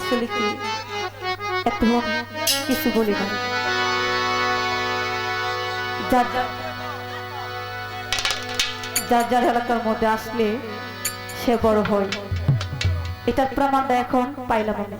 আসলে কি এখন কিছু বলি না, যার যার যার এলাকার মধ্যে আসলে সে বড় হয়, এটার প্রমাণটা এখন পাইলাম আমি।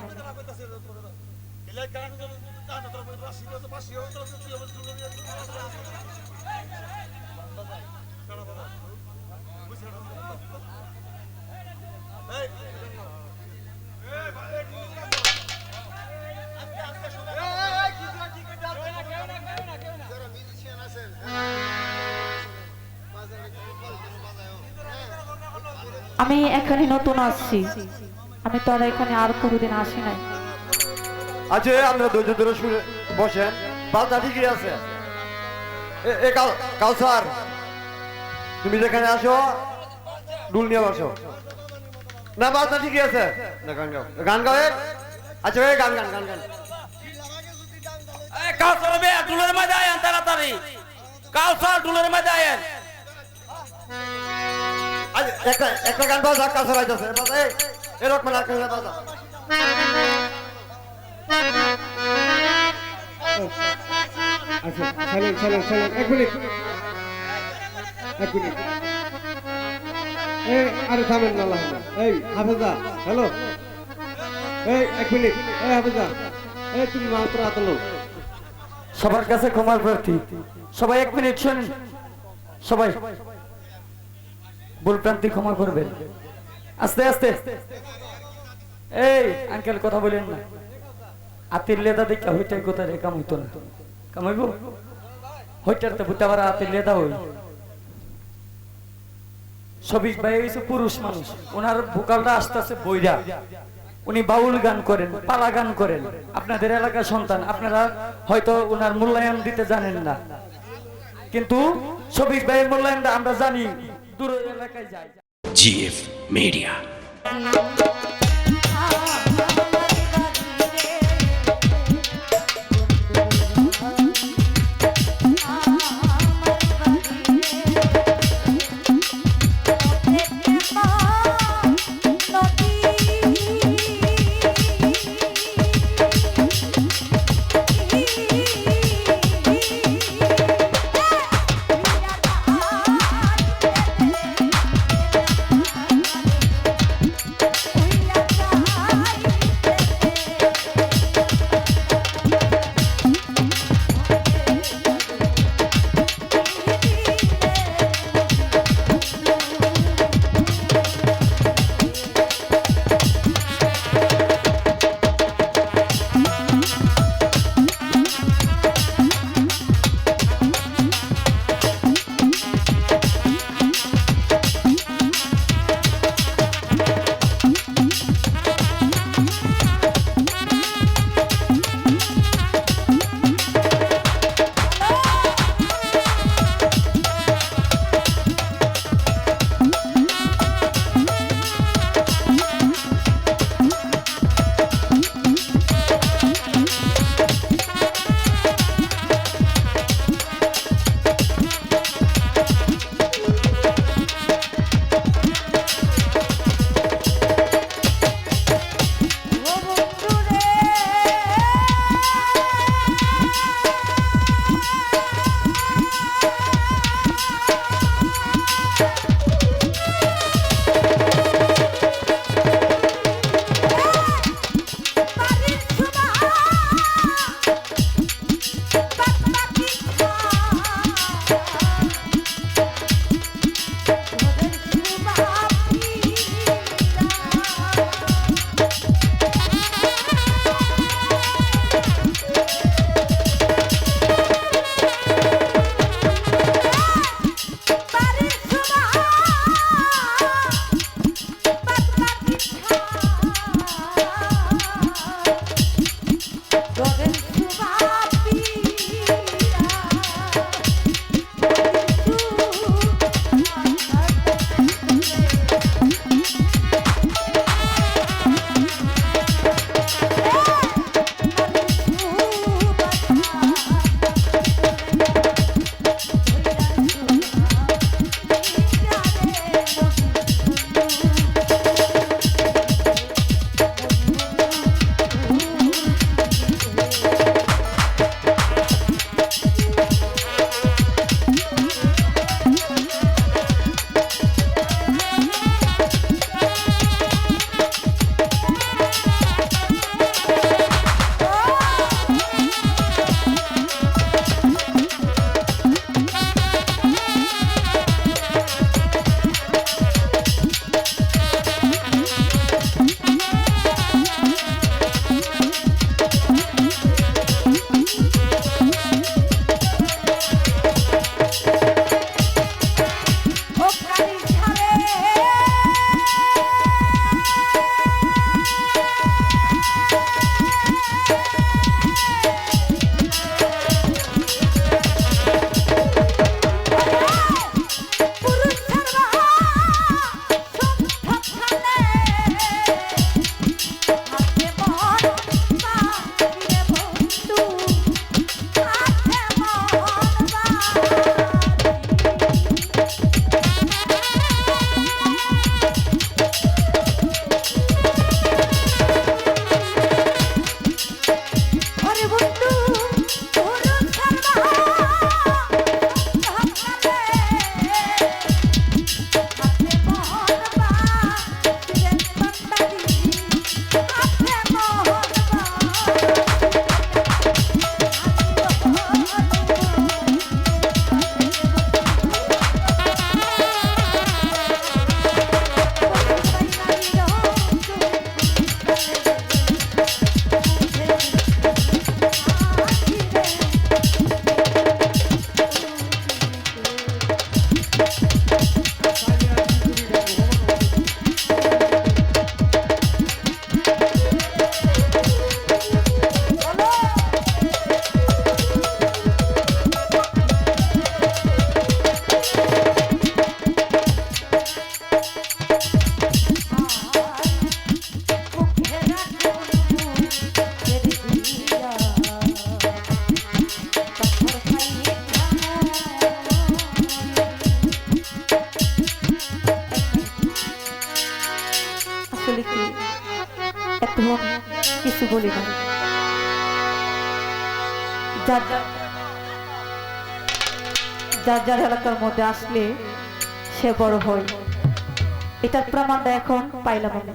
আমি এখানে নতুন আসছি, আমি তো আর এখানে আর কোনোদিন আসি নাই। আচ্ছা আপনারা ধৈর্য ধরে শুনে বসেন, বালটা ঠিকই আছে। কাউসার, তুমি যেখানে আসো ডুল নিয়ে আসো। না বালটা ঠিকই আছে, না গান গাও, গান গাও। আচ্ছা গান গান গান গান। কাউসার বে ডুলের মধ্যে আয়েন তাড়াতাড়ি, কাউসার ডুলের মধ্যে আয়েন। একটা একটা গান বাজা, কাউসার আইতাছে, বাজা এরকম না কেন বাজা। আচ্ছা চলেন চলেন চলেন, এক মিনিট এক মিনিট। এই আরে থামেন না, এই হাফেজা, হ্যালো, এই এক মিনিট, এই হাফেজা, এই তুমি মাত্র আতলো। সবার কাছে ক্ষমার প্রার্থী, সবাই এক মিনিট শুনুন, সবাই ভুল প্রান্তি ক্ষমা করবেন, আস্তে আস্তে। এই আঙ্কেল কথা বলেন না, আতির লেদা দেখা হইটাই কথা রে কাম হইতো না, কামাইব হইটার তো বুঝতে পারা আতির লেদা হই। সবিক ভাই হইছে পুরুষ মানুষ, ওনার ভোকালটা আস্তে আস্তে বইরা, উনি বাউল গান করেন, পালা গান করেন, আপনাদের এলাকার সন্তান, আপনারা হয়তো ওনার মূল্যায়ন দিতে জানেন না, কিন্তু সবিক ভাইয়ের মূল্যায়নটা আমরা জানি, দূর এলাকায় যাই। GF Media। বলি না। যার যার যার এলাকার মধ্যে আসলে সে বড় হয়, এটার প্রমাণটা এখন পাইলাম আমি।